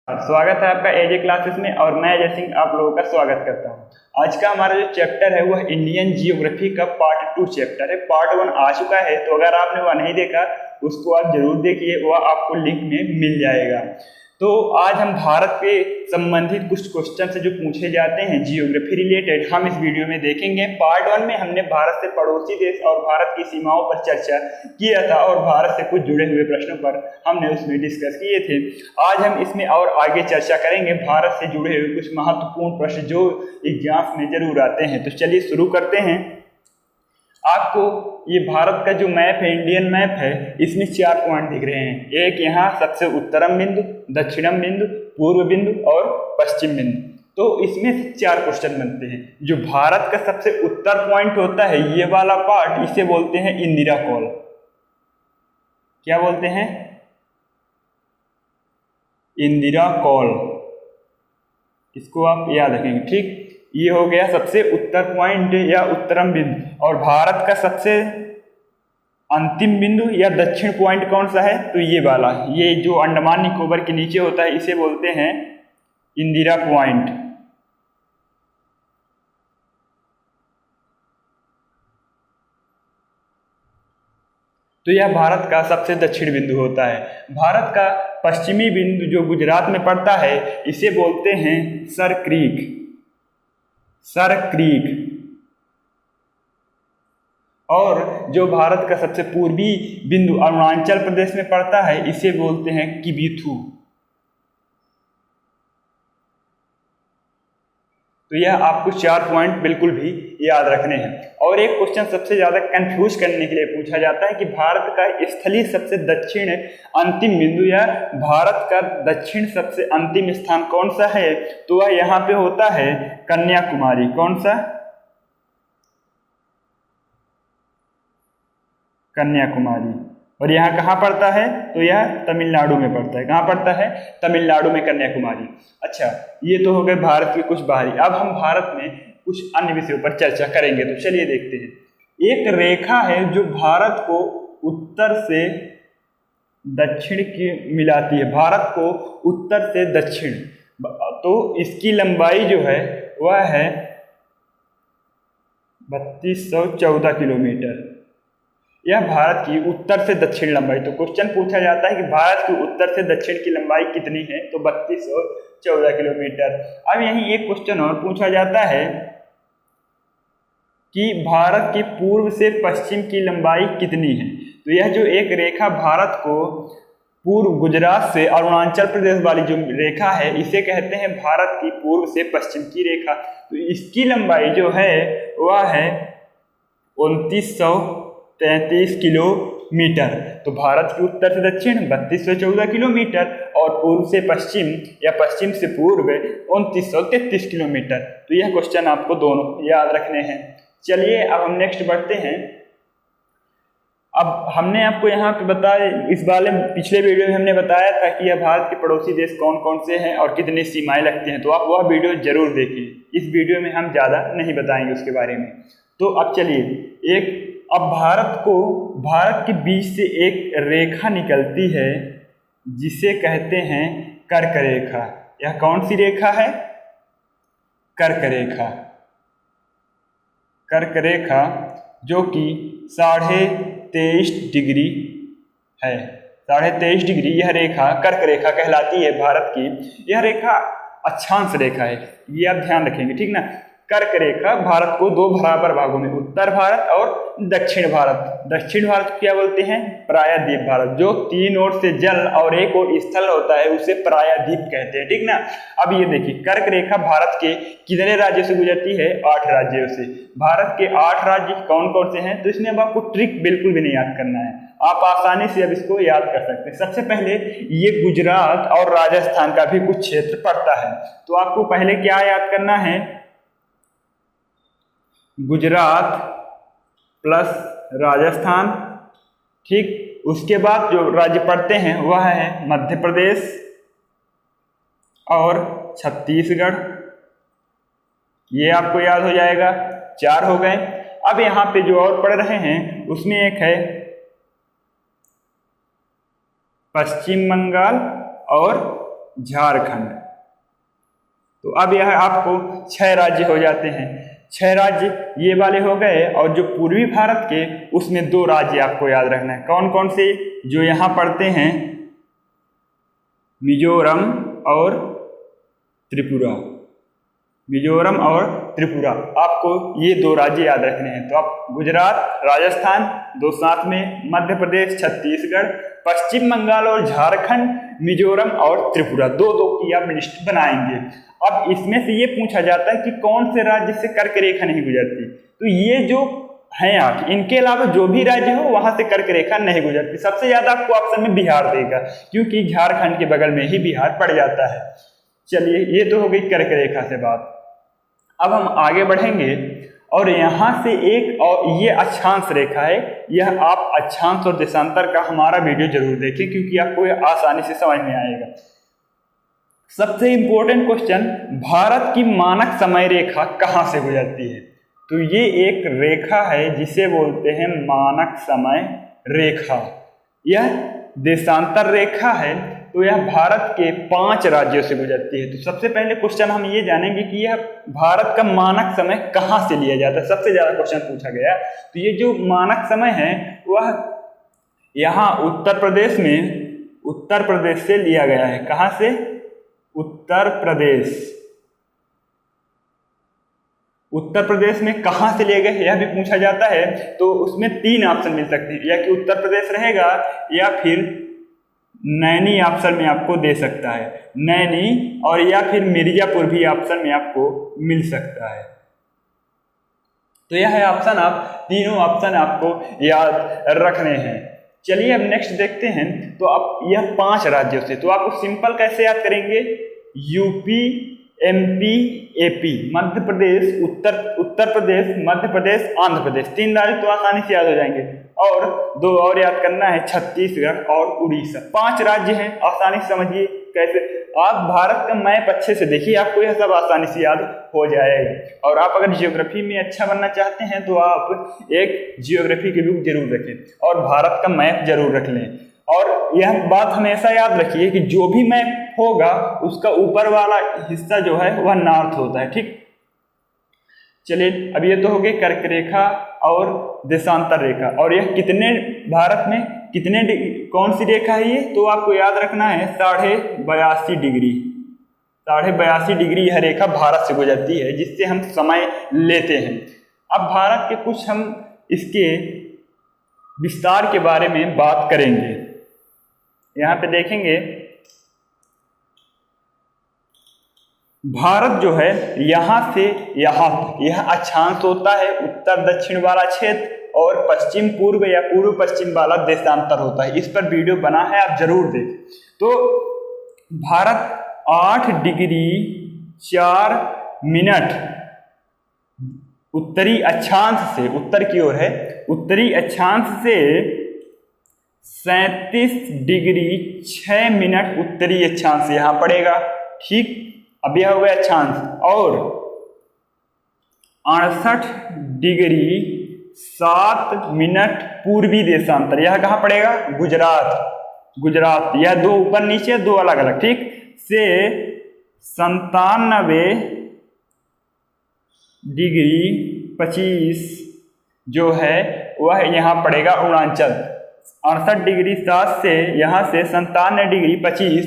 स्वागत है आपका एजे क्लासेस में और मैं अजय सिंह आप लोगों का स्वागत करता हूं। आज का हमारा जो चैप्टर है वह इंडियन जियोग्राफी का पार्ट 2 चैप्टर है। पार्ट 1 आ चुका है, तो अगर आपने वह नहीं देखा उसको आप जरूर देखिए, वह आपको लिंक में मिल जाएगा। तो आज हम भारत के संबंधित कुछ क्वेश्चन से जो पूछे जाते हैं जियोग्राफी रिलेटेड हम इस वीडियो में देखेंगे। पार्ट 1 में हमने भारत से पड़ोसी देश और भारत की सीमाओं पर चर्चा किया था और भारत से कुछ जुड़े हुए प्रश्नों पर हमने उसमें डिस्कस किए थे। आज हम इसमें और आगे चर्चा करेंगे भारत से जुड़े हुए कुछ महत्वपूर्ण प्रश्न जो एग्जाम्स में जरूर आते हैं। तो चलिए शुरू करते हैं। आपको ये भारत का जो मैप है, इंडियन मैप है, इसमें 4 पॉइंट दिख रहे हैं। एक यहाँ सबसे उत्तरम बिंदु, दक्षिणम बिंदु, पूर्व बिंदु और पश्चिम बिंदु। तो इसमें से 4 क्वेश्चन बनते हैं। जो भारत का सबसे उत्तर पॉइंट होता है, ये वाला पार्ट, इसे बोलते हैं इंदिरा कॉल। क्या बोलते हैं? इंदिरा कॉल। इसको आप याद रखेंगे, ठीक। ये हो गया सबसे उत्तर पॉइंट या उत्तरम बिंदु। और भारत का सबसे अंतिम बिंदु या दक्षिण पॉइंट कौन सा है? तो ये वाला, ये जो अंडमान निकोबार के नीचे होता है, इसे बोलते हैं इंदिरा पॉइंट। तो यह भारत का सबसे दक्षिण बिंदु होता है। भारत का पश्चिमी बिंदु जो गुजरात में पड़ता है, इसे बोलते हैं सर क्रीक। Sir creek. और जो भारत का सबसे पूर्वी बिंदु अरुणाचल प्रदेश में पड़ता है, इसे बोलते हैं किबिथु। तो यह आपको 4 पॉइंट बिल्कुल भी याद रखने हैं। और एक क्वेश्चन सबसे ज्यादा कंफ्यूज करने के लिए पूछा जाता है कि भारत का स्थलीय सबसे दक्षिण अंतिम बिंदु या भारत का दक्षिण सबसे अंतिम स्थान कौन सा है? तो वह यहाँ पे होता है कन्याकुमारी। कौन सा? कन्याकुमारी। और यहाँ कहाँ पड़ता है? तो यह तमिलनाडु में पड़ता है। कहाँ पड़ता है? तमिलनाडु में कन्याकुमारी। अच्छा, ये तो हो गए भारत के कुछ बाहरी। अब हम भारत में कुछ अन्य विषयों पर चर्चा करेंगे। तो चलिए देखते हैं। एक रेखा है जो भारत को उत्तर से दक्षिण की मिलाती है। भारत को उत्तर से दक्षिण, तो इसकी लंबाई जो है वह है 3214 किलोमीटर। यह भारत की उत्तर से दक्षिण लंबाई। तो क्वेश्चन पूछा जाता है कि भारत की उत्तर से दक्षिण की लंबाई कितनी है? तो 3214 किलोमीटर। अब यहीं एक क्वेश्चन और पूछा जाता है कि भारत की पूर्व से पश्चिम की लंबाई कितनी है? तो यह जो एक रेखा भारत को पूर्व गुजरात से अरुणाचल प्रदेश वाली जो रेखा है, इसे कहते हैं भारत की पूर्व से पश्चिम की रेखा। तो इसकी लंबाई जो है वह है 2933 किलोमीटर। तो भारत की उत्तर से दक्षिण 3214 किलोमीटर और पूर्व से पश्चिम या पश्चिम से पूर्व 2933 किलोमीटर। तो यह क्वेश्चन आपको दोनों याद रखने हैं। चलिए अब हम नेक्स्ट बढ़ते हैं। अब हमने आपको यहाँ पे बताया, इस वाले पिछले वीडियो में हमने बताया था कि यह भारत के पड़ोसी देश कौन कौन से हैं और कितनी सीमाएं लगती हैं। तो आप वह वीडियो जरूर देखिए। इस वीडियो में हम ज़्यादा नहीं बताएंगे उसके बारे में। तो अब चलिए, अब भारत के बीच से एक रेखा निकलती है जिसे कहते हैं कर्क रेखा। यह कौन सी रेखा है? कर्क रेखा। कर्क रेखा जो कि 23.5 डिग्री है। 23.5 डिग्री यह रेखा कर्क रेखा कहलाती है भारत की। यह रेखा अक्षांश रेखा है, ये आप ध्यान रखेंगे, ठीक ना। कर्क रेखा भारत को 2 बराबर भागों में, उत्तर भारत और दक्षिण भारत। दक्षिण भारत को क्या बोलते हैं? प्रायद्वीप भारत। जो 3 ओर से जल और 1 ओर स्थल होता है उसे प्रायद्वीप कहते हैं, ठीक ना। अब ये देखिए, कर्क रेखा भारत के कितने राज्यों से गुजरती है? 8 राज्यों से। भारत के 8 राज्य कौन कौन से हैं? तो इसमें अब आपको ट्रिक बिल्कुल भी नहीं याद करना है, आप आसानी से अब इसको याद कर सकते हैं। सबसे पहले ये गुजरात और राजस्थान का भी कुछ क्षेत्र पड़ता है। तो आपको पहले क्या याद करना है? गुजरात प्लस राजस्थान, ठीक। उसके बाद जो राज्य पड़ते हैं वह है मध्य प्रदेश और छत्तीसगढ़। ये आपको याद हो जाएगा, 4 हो गए। अब यहाँ पे जो और पड़ रहे हैं उसमें एक है पश्चिम बंगाल और झारखंड। तो अब यह आपको 6 राज्य हो जाते हैं। 6 राज्य ये वाले हो गए, और जो पूर्वी भारत के उसमें 2 राज्य आपको याद रखना है। कौन कौन से? जो यहाँ पढ़ते हैं, मिजोरम और त्रिपुरा। मिजोरम और त्रिपुरा, आपको ये 2 राज्य याद रखने हैं। तो आप गुजरात, राजस्थान 2 साथ में, मध्य प्रदेश, छत्तीसगढ़, पश्चिम बंगाल और झारखंड, मिजोरम और त्रिपुरा 2-2 की आप लिस्ट बनाएंगे। अब इसमें से ये पूछा जाता है कि कौन से राज्य से कर्क रेखा नहीं गुजरती। तो ये जो हैं 8, इनके अलावा जो भी राज्य हो वहां से कर्क रेखा नहीं गुजरती। सबसे ज्यादा आपको ऑप्शन में बिहार देगा, क्योंकि झारखंड के बगल में ही बिहार पड़ जाता है। चलिए, ये तो हो गई कर्क रेखा से बात। अब हम आगे बढ़ेंगे, और यहाँ से एक और ये अक्षांश रेखा है। यह आप अक्षांश और देशांतर का हमारा वीडियो जरूर देखें, क्योंकि आपको यह आसानी से समझ में आएगा। सबसे इंपॉर्टेंट क्वेश्चन, भारत की मानक समय रेखा कहाँ से गुजरती है? तो ये एक रेखा है जिसे बोलते हैं मानक समय रेखा। यह देशांतर रेखा है, तो यह भारत के 5 राज्यों से गुजरती है। तो सबसे पहले क्वेश्चन हम ये जानेंगे कि यह भारत का मानक समय कहाँ से लिया जाता है। सबसे ज्यादा क्वेश्चन पूछा गया। तो ये जो मानक समय है वह यहाँ उत्तर प्रदेश से लिया गया है। कहाँ से? उत्तर प्रदेश में कहाँ से लिए गए यह भी पूछा जाता है। तो उसमें 3 ऑप्शन मिल सकते हैं, या कि उत्तर प्रदेश रहेगा, या फिर नैनी ऑप्शन में आपको दे सकता है, नैनी, और या फिर मिर्जापुर भी ऑप्शन में आपको मिल सकता है। तो यह है ऑप्शन, आप तीनों ऑप्शन आपको याद रखने हैं। चलिए अब नेक्स्ट देखते हैं। तो अब यह 5 राज्यों से, तो आपको सिंपल कैसे याद करेंगे? UP, MP, AP, Madhya Pradesh, Uttar Pradesh, Madhya Pradesh, Andhra Pradesh, 3 राज्य तो आसानी से याद हो जाएंगे। और 2 और याद करना है, छत्तीसगढ़ और उड़ीसा। 5 राज्य हैं, आसानी से समझिए कैसे। आप भारत का मैप अच्छे से देखिए, आपको यह सब आसानी से याद हो जाएगा। और आप अगर जियोग्राफी में अच्छा बनना चाहते हैं तो आप एक जियोग्राफी की बुक जरूर रखें और भारत का मैप जरूर रख लें। और यह बात हमेशा याद रखिए कि जो भी मैप होगा उसका ऊपर वाला हिस्सा जो है वह नॉर्थ होता है। ठीक, चलिए अब ये तो हो गई कर्क रेखा और देशांतर रेखा। और यह कितने भारत में कितने कौन सी रेखा है ये? तो आपको याद रखना है 82.5 डिग्री। 82.5 डिग्री यह रेखा भारत से गुजरती है, जिससे हम समय लेते हैं। अब भारत के कुछ हम इसके विस्तार के बारे में बात करेंगे। यहाँ पे देखेंगे, भारत जो है यहाँ से यहाँ यह अक्षांश होता है, उत्तर दक्षिण वाला क्षेत्र, और पश्चिम पूर्व या पूर्व पश्चिम वाला देशांतर होता है। इस पर वीडियो बना है, आप जरूर देखें। तो भारत 8 डिग्री 4 मिनट उत्तरी अक्षांश से, उत्तर की ओर है, उत्तरी अक्षांश से 37 डिग्री 6 मिनट उत्तरी अक्षांश यहाँ पड़ेगा। ठीक, अब यह हो गया अक्षांश। और 68 डिग्री 7 मिनट पूर्वी देशांतर, यह कहाँ पड़ेगा? गुजरात। यह 2 ऊपर नीचे, 2 अलग अलग। ठीक, से 97 डिग्री 25 जो है वह यहाँ पड़ेगा अरुणाचल। 68 डिग्री 7 से यहाँ से 97 डिग्री 25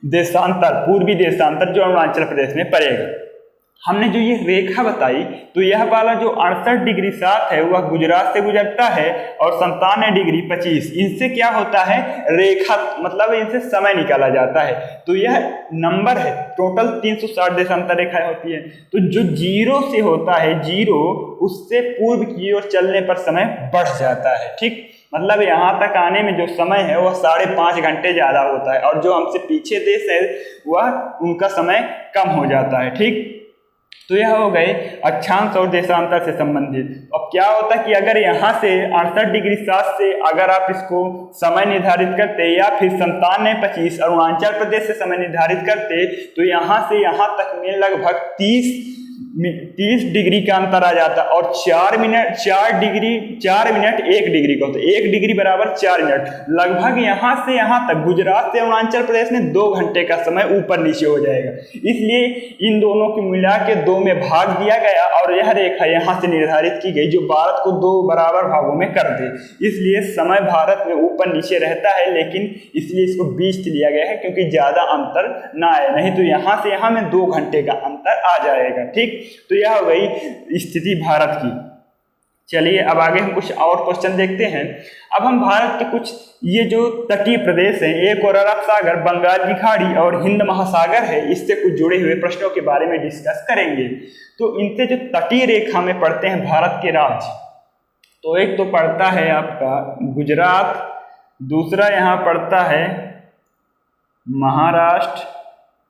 देशांतर, पूर्वी देशांतर जो अरुणाचल प्रदेश में पड़ेगा। हमने जो ये रेखा बताई, तो यह वाला जो 68 डिग्री 7 है वह गुजरात से गुजरता है, और 97 डिग्री 25 इनसे क्या होता है? रेखा, मतलब इनसे समय निकाला जाता है। तो यह नंबर है, टोटल 360 देशांतर रेखाएं होती है। तो जो 0 से होता है, 0 उससे पूर्व की ओर चलने पर समय बढ़ जाता है। ठीक, मतलब यहाँ तक आने में जो समय है वह 5.5 घंटे ज्यादा होता है, और जो हमसे पीछे देश है वह उनका समय कम हो जाता है। ठीक, तो यह हो गए अक्षांश और देशांतर से संबंधित। अब क्या होता है कि अगर यहाँ से 68 डिग्री 7 से अगर आप इसको समय निर्धारित करते, या फिर 97-25 अरुणाचल प्रदेश से समय निर्धारित करते, तो यहाँ से यहाँ तक में लगभग 30 डिग्री का अंतर आ जाता और 4 मिनट 1 डिग्री का होता है। 1 डिग्री बराबर 4 मिनट। लगभग यहाँ से यहाँ तक गुजरात से अरुणाचल प्रदेश में 2 घंटे का समय ऊपर नीचे हो जाएगा। इसलिए इन दोनों को मिला के 2 में भाग दिया गया और यह रेखा यहाँ से निर्धारित की गई जो भारत को 2 बराबर भागों में कर दे। इसलिए समय भारत में ऊपर नीचे रहता है, लेकिन इसलिए इसको बीच लिया गया है क्योंकि ज्यादा अंतर ना आए, नहीं तो यहाँ से यहाँ में 2 घंटे का अंतर आ जाएगा। ठीक, तो यह हो गई स्थिति भारत की। चलिए अब आगे हम कुछ और क्वेश्चन देखते हैं। अब हम भारत के कुछ ये जो तटीय प्रदेश हैं, एक और अरब सागर, बंगाल की खाड़ी और हिंद महासागर है, इससे कुछ जुड़े हुए प्रश्नों के बारे में डिस्कस करेंगे। तो इनसे जो तटीय रेखा में पड़ते हैं भारत के राज्य, तो एक तो पड़ता है आपका गुजरात, दूसरा यहाँ पड़ता है महाराष्ट्र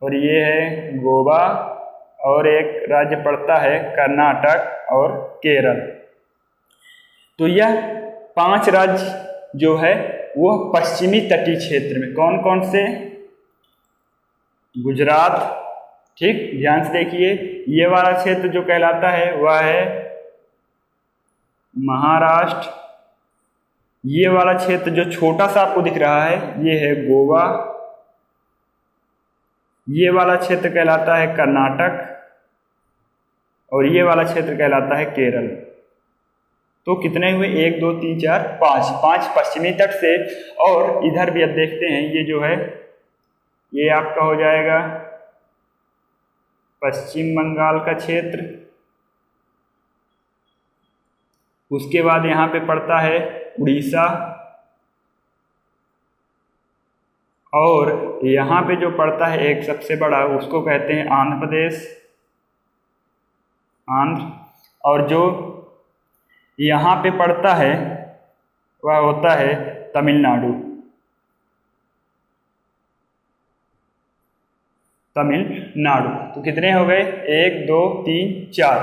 और ये है गोवा, और एक राज्य पड़ता है कर्नाटक और केरल। तो यह 5 राज्य जो है वो पश्चिमी तटीय क्षेत्र में कौन कौन से? गुजरात, ठीक, ध्यान से देखिए, ये वाला क्षेत्र जो कहलाता है वह है महाराष्ट्र। ये वाला क्षेत्र जो छोटा सा आपको दिख रहा है ये है गोवा। ये वाला क्षेत्र कहलाता है कर्नाटक और ये वाला क्षेत्र कहलाता है केरल। तो कितने हुए? 1 2 3 4 5 पश्चिमी तट से। और इधर भी अब देखते हैं, ये जो है ये आपका हो जाएगा पश्चिम बंगाल का क्षेत्र। उसके बाद यहाँ पे पड़ता है उड़ीसा, और यहाँ पे जो पड़ता है एक सबसे बड़ा उसको कहते हैं आंध्र प्रदेश, और जो यहाँ पे पड़ता है वह होता है तमिलनाडु। तो कितने हो गए? 1 2 3 4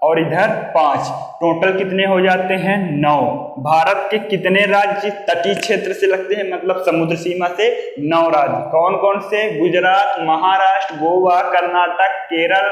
और इधर 5, टोटल कितने हो जाते हैं? 9। भारत के कितने राज्य तटीय क्षेत्र से लगते हैं, मतलब समुद्र सीमा से? 9 राज्य। कौन कौन से? गुजरात, महाराष्ट्र, गोवा, कर्नाटक, केरल,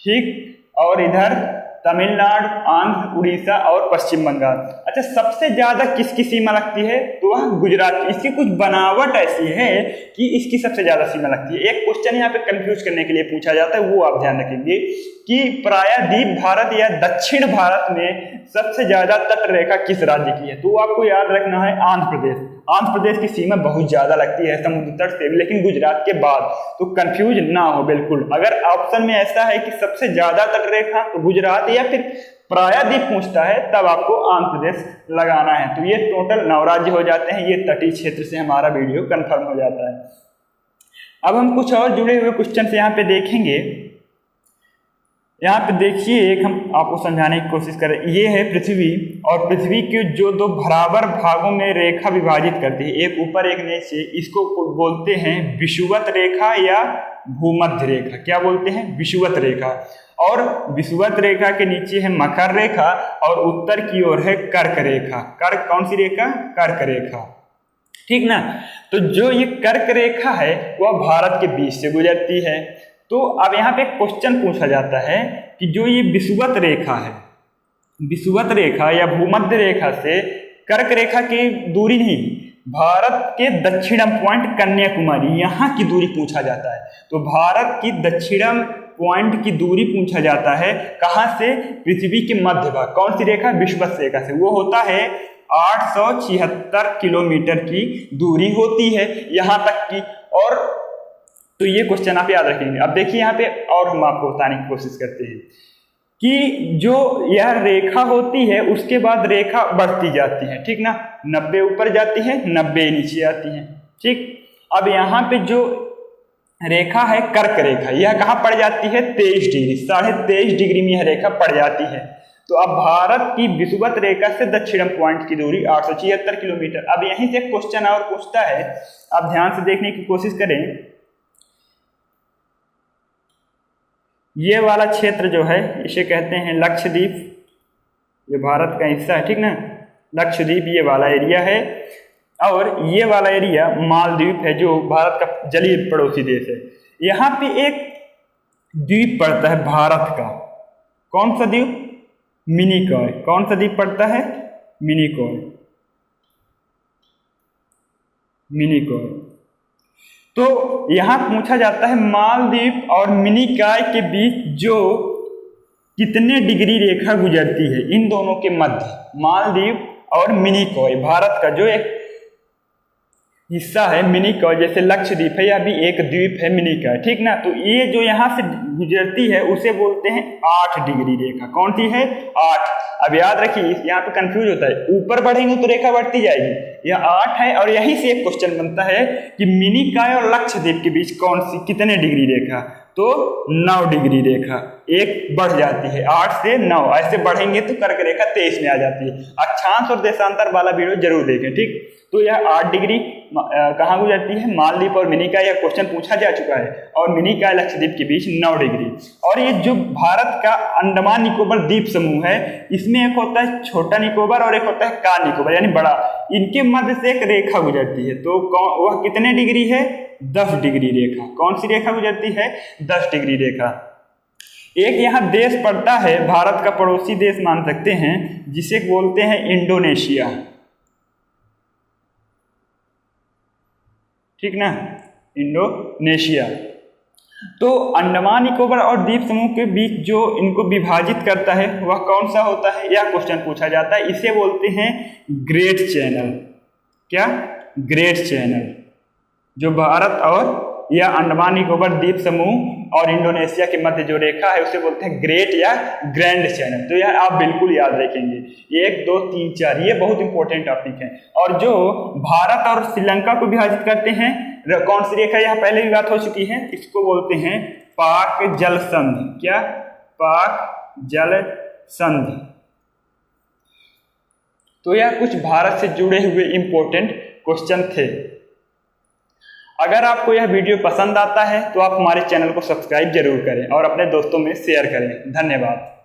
ठीक, और इधर तमिलनाडु, आंध्र, उड़ीसा और पश्चिम बंगाल। अच्छा, सबसे ज्यादा किसकी सीमा लगती है? तो वह गुजरात की। इसकी कुछ बनावट ऐसी है कि इसकी सबसे ज्यादा सीमा लगती है। एक क्वेश्चन यहाँ पे कंफ्यूज करने के लिए पूछा जाता है, वो आप ध्यान रखेंगे कि प्रायद्वीप भारत या दक्षिण भारत में सबसे ज्यादा तट रेखा किस राज्य की है? तो आपको याद रखना है आंध्र प्रदेश। आंध्र प्रदेश की सीमा बहुत ज्यादा लगती है समुद्र तट से, लेकिन गुजरात के बाद। तो कंफ्यूज ना हो बिल्कुल। अगर ऑप्शन में ऐसा है कि सबसे ज्यादा तट रेखा तो गुजरात या फिर प्रायद्वीप पूछता है तब आपको आंध्र प्रदेश लगाना है। तो ये टोटल 9 राज्य हो जाते हैं। ये तटीय क्षेत्र से हमारा वीडियो कंफर्म हो जाता है। अब हम कुछ और जुड़े हुए क्वेश्चन यहाँ पे देखेंगे। यहाँ पे देखिए, एक हम आपको समझाने की कोशिश करें। ये है पृथ्वी, और पृथ्वी के जो 2 बराबर भागों में रेखा विभाजित करती है, एक ऊपर एक नीचे, इसको बोलते हैं विषुवत रेखा या भूमध्य रेखा। क्या बोलते हैं? विषुवत रेखा। और विषुवत रेखा के नीचे है मकर रेखा और उत्तर की ओर है कर्क रेखा। कर्क कौन सी रेखा? कर्क रेखा, ठीक ना। तो जो ये कर्क रेखा है वह भारत के बीच से गुजरती है। तो अब यहाँ पे क्वेश्चन पूछा जाता है कि जो ये विषुवत रेखा है, विषुवत रेखा या भूमध्य रेखा से कर्क रेखा की दूरी नहीं, भारत के दक्षिणम पॉइंट कन्याकुमारी, यहाँ की दूरी पूछा जाता है। तो भारत की दक्षिणम पॉइंट की दूरी पूछा जाता है कहाँ से? पृथ्वी के मध्य भाग। कौन सी रेखा? विषुवत रेखा से। वो होता है 876 किलोमीटर की दूरी होती है यहाँ तक की। और तो ये क्वेश्चन आप याद रखेंगे। अब देखिए यहाँ पे और हम आपको बताने की कोशिश करते हैं कि जो यह रेखा होती है उसके बाद रेखा बढ़ती जाती है, ठीक ना। 90 ऊपर जाती है, 90 नीचे आती है, ठीक। अब यहाँ पे जो रेखा है कर्क रेखा, यह कहाँ पड़ जाती है? 23 डिग्री, 23.5 डिग्री में यह रेखा पड़ जाती है। तो अब भारत की विषुवत रेखा से दक्षिणम पॉइंट की दूरी 876 किलोमीटर। अब यहीं से क्वेश्चन और पूछता है, आप ध्यान से देखने की कोशिश करें। ये वाला क्षेत्र जो है इसे कहते हैं लक्षद्वीप, ये भारत का हिस्सा है, ठीक ना। लक्षद्वीप ये वाला एरिया है, और ये वाला एरिया मालदीव है जो भारत का जलीय पड़ोसी देश है। यहाँ पे एक द्वीप पड़ता है भारत का, कौन सा द्वीप? मिनिकॉय। कौन सा द्वीप पड़ता है? मिनिकॉय। मिनिकॉय। तो यहां पूछा जाता है मालदीव और मिनिकॉय के बीच जो कितने डिग्री रेखा गुजरती है इन दोनों के मध्य। मालदीव और मिनिकॉय, भारत का जो एक हिस्सा है मिनिकॉय, जैसे लक्षद्वीप है, यह भी एक द्वीप है मिनिकॉय, ठीक ना। तो ये जो यहाँ से गुजरती है उसे बोलते हैं 8 डिग्री रेखा। कौन सी है? 8। अब याद रखिए, यहाँ पे कंफ्यूज होता है, ऊपर बढ़ेंगे तो रेखा बढ़ती जाएगी। यह 8 है और यहीं से एक क्वेश्चन बनता है कि मिनिकॉय और लक्षद्वीप के बीच कौन सी कितने डिग्री रेखा? तो 9 डिग्री रेखा। एक बढ़ जाती है 8 से 9, ऐसे बढ़ेंगे तो कर्क रेखा 23 में आ जाती है। अक्षांश और देशांतर वाला वीडियो जरूर देखें, ठीक। तो यह 8 डिग्री कहाँ गुजरती है? मालदीव और मिनिकॉय, यह क्वेश्चन पूछा जा चुका है। और मिनिकॉय लक्षद्वीप के बीच 9 डिग्री। और ये जो भारत का अंडमान निकोबार द्वीप समूह है, इसमें एक होता है छोटा निकोबार और एक होता है का निकोबार यानी बड़ा, इनके मध्य से एक रेखा गुजरती है। तो वह कितने डिग्री है? 10 डिग्री रेखा। कौन सी रेखा गुजरती है? 10 डिग्री रेखा। एक यहाँ देश पड़ता है, भारत का पड़ोसी देश मान सकते हैं, जिसे बोलते हैं इंडोनेशिया, ठीक ना, इंडोनेशिया। तो अंडमान निकोबार और द्वीप समूह के बीच जो इनको विभाजित करता है वह कौन सा होता है? यह क्वेश्चन पूछा जाता है। इसे बोलते हैं ग्रेट चैनल। क्या? Great channel. जो भारत और या अंडमान निकोबार द्वीप समूह और इंडोनेशिया के मध्य जो रेखा है उसे बोलते हैं ग्रेट या ग्रैंड चैनल। तो यह आप बिल्कुल याद रखेंगे। 1 2 3 4 ये बहुत इंपॉर्टेंट टॉपिक है। और जो भारत और श्रीलंका को विभाजित करते हैं, कौन सी रेखा? यह पहले भी बात हो चुकी है, इसको बोलते हैं पाक जल संधि। क्या? पाक जल संधि। तो यह कुछ भारत से जुड़े हुए इंपॉर्टेंट क्वेश्चन थे। अगर आपको यह वीडियो पसंद आता है तो आप हमारे चैनल को सब्सक्राइब जरूर करें और अपने दोस्तों में शेयर करें। धन्यवाद।